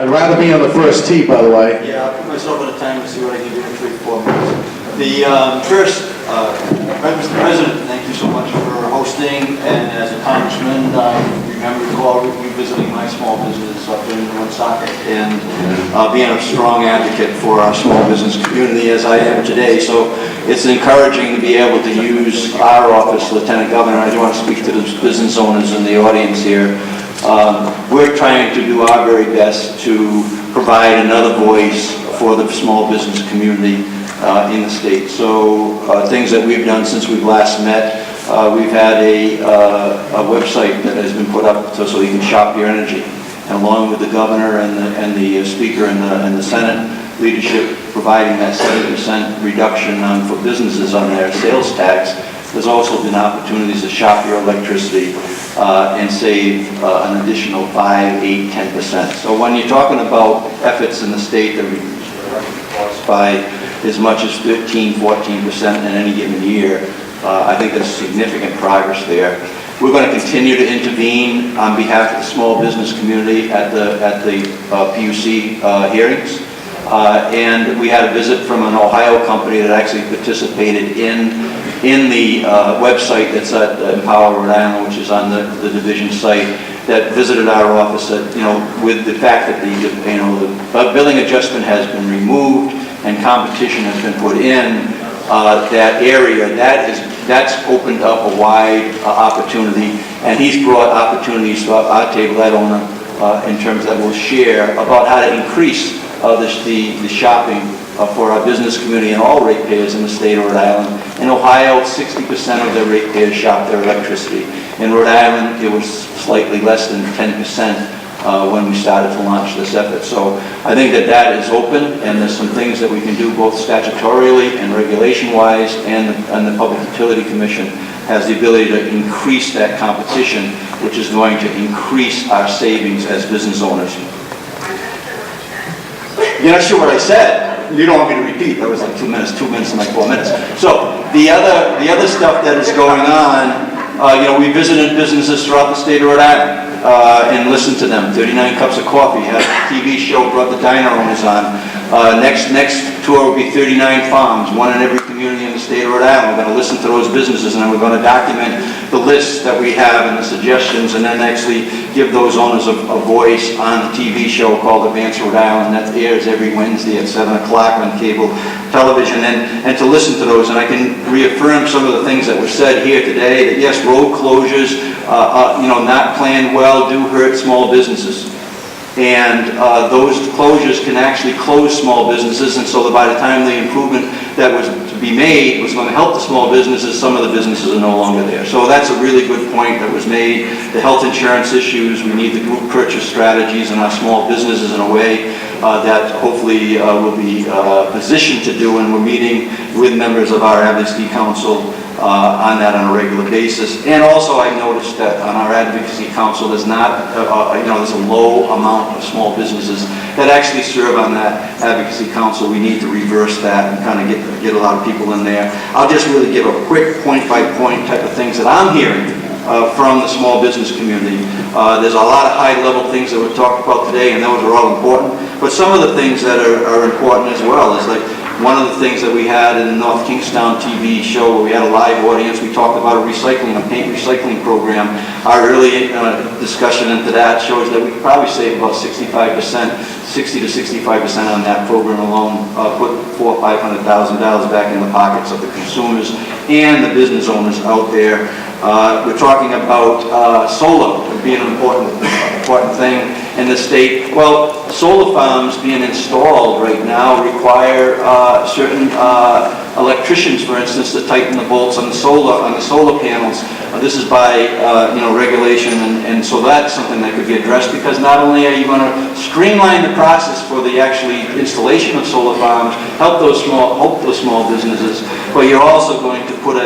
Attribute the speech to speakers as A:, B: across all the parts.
A: I'd rather be on the first tee, by the way.
B: Yeah, I'll put myself on a timer to see what I can do in 3 to 4 minutes. First, Mr. President, thank you so much for hosting, and as a congressman, recall revisiting my small business up in Woonsocket and being a strong advocate for our small business community as I am today. So it's encouraging to be able to use our office, Lieutenant Governor. I do want to speak to the business owners in the audience here. We're trying to do our very best to provide another voice for the small business community in the state. So things that we've done since we've last met, we've had a website that has been put up so you can shop your energy. And along with the governor and the speaker and the Senate leadership providing that 7% reduction for businesses on their sales tax, there's also been opportunities to shop your electricity and save an additional 5, 8, 10%. So when you're talking about efforts in the state that reduce costs by as much as 13, 14% in any given year, I think there's significant progress there. We're going to continue to intervene on behalf of the small business community at the PUC hearings. And we had a visit from an Ohio company that actually participated in the website that's at Empower Rhode Island, which is on the division site, that visited our office. That, with the fact that the billing adjustment has been removed and competition has been put in, that area, that's opened up a wide opportunity, and he's brought opportunities to our table, that owner, in terms that we'll share about how to increase the shopping for our business community and all ratepayers in the state of Rhode Island. In Ohio, 60% of their ratepayers shop their electricity. In Rhode Island, it was slightly less than 10% when we started to launch this effort. So I think that is open, and there's some things that we can do both statutorily and regulation-wise, and the Public Utility Commission has the ability to increase that competition, which is going to increase our savings as business owners. You're not sure what I said? You don't want me to repeat. That was like 2 minutes and like 4 minutes. So the other stuff that is going on, we visited businesses throughout the state of Rhode Island and listened to them. 39 cups of coffee. Had a TV show, brought the diner owners on. Next tour will be 39 farms, one in every community in the state of Rhode Island. We're going to listen to those businesses, and then we're going to document the lists that we have and the suggestions, and then actually give those owners a voice on the TV show called Advance Rhode Island that airs every Wednesday at 7 o'clock on cable television, and to listen to those. And I can reaffirm some of the things that were said here today, that yes, road closures, not planned well, do hurt small businesses. And those closures can actually close small businesses, and so that by the time the improvement that was to be made was going to help the small businesses, some of the businesses are no longer there. So that's a really good point that was made. The health insurance issues, we need the group purchase strategies in our small businesses in a way that hopefully will be positioned to do, and we're meeting with members of our advocacy council on that on a regular basis. And also I noticed that on our advocacy council there's not, there's a low amount of small businesses that actually serve on that advocacy council. We need to reverse that and kind of get a lot of people in there. I'll just really give a quick point-by-point type of things that I'm hearing from the small business community. There's a lot of high-level things that were talked about today, and those are all important. But some of the things that are important as well is like, one of the things that we had in the North Kingstown TV show where we had a live audience, we talked about a paint recycling program. Our early discussion into that shows that we could probably save about 60 to 65% on that program alone, put $400,000 or $500,000 back in the pockets of the consumers and the business owners out there. We're talking about solar being an important thing in the state. Well, solar farms being installed right now require certain electricians, for instance, to tighten the bolts on the solar panels. This is by regulation, and so that's something that could be addressed, because not only are you going to streamline the process for the actually installation of solar farms, help those small businesses, but you're also going to put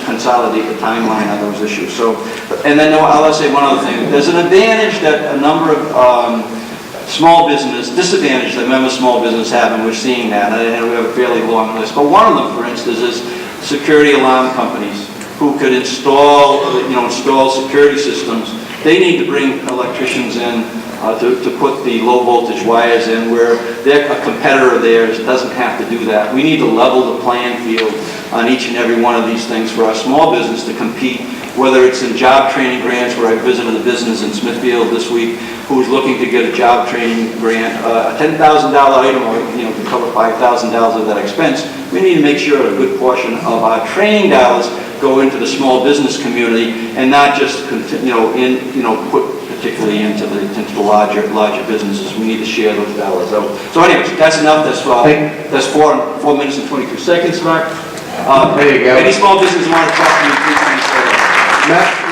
B: consolidate the timeline on those issues. So, and then I'll say one other thing. There's an advantage that a number of disadvantage that members of small business have, and we're seeing that, and we have a fairly long list. But one of them, for instance, is security alarm companies who could install security systems. They need to bring electricians in to put the low voltage wires in, where a competitor of theirs doesn't have to do that. We need to level the playing field on each and every one of these things for our small business to compete, whether it's in job training grants, where I visited a business in Smithfield this week who was looking to get a job training grant, a $10,000 item, or, to cover $5,000 of that expense. We need to make sure a good portion of our training dollars go into the small business community and not just, put particularly into the larger businesses. We need to share those dollars out. So anyways, that's enough. That's 4 minutes and 22 seconds, Mark.
A: There you go.
B: Any small business want to talk to me, please come and say that.
A: Matt?